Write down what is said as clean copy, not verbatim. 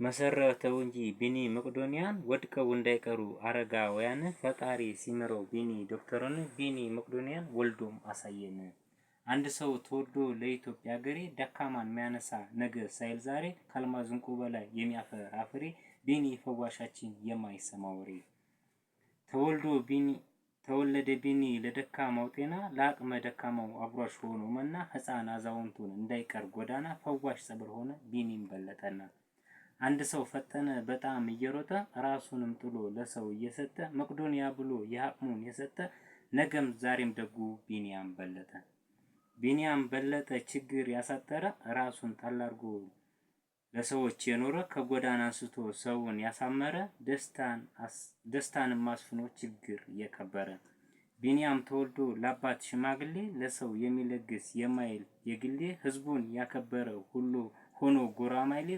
መሰረተው እንጂ ቢኒ መቅዶኒያን ወድቀው እንዳይቀሩ አረጋውያን ፈጣሪ ሲምረው ቢኒ ዶክተርን ቢኒ መቅዶኒያን ወልዶም አሳየን። አንድ ሰው ተወልዶ ለኢትዮጵያ ሀገሬ ደካማን የሚያነሳ ነገ ሳይል ዛሬ ከአልማዝ ዕንቁ በላይ የሚያፈራ አፍሬ ቢኒ ፈዋሻችን የማይሰማ ወሬ። ተወለደ ቢኒ ለደካማው ጤና ለአቅመ ደካማው አጉራሽ ሆኖ መና ሕፃን አዛውንቱን እንዳይቀር ጎዳና ፈዋሽ ጸበል ሆነ ቢኒም በለጠና። አንድ ሰው ፈጠነ በጣም እየሮጠ ራሱንም ጥሎ ለሰው እየሰጠ መቅዶኒያ ብሎ የአቅሙን የሰጠ ነገም ዛሬም ደጉ ቢኒያም በለጠ። ቢኒያም በለጠ ችግር ያሳጠረ ራሱን ጣል አድርጎ ለሰዎች የኖረ ከጎዳና አንስቶ ሰውን ያሳመረ ደስታንም አስፍኖ ችግር የቀበረ። ቢኒያም ተወልዶ ለአባት ሽማግሌ ለሰው የሚለግስ የማይል የግሌ ህዝቡን ያከበረ ሁሉ ሆኖ ጎራማይሌ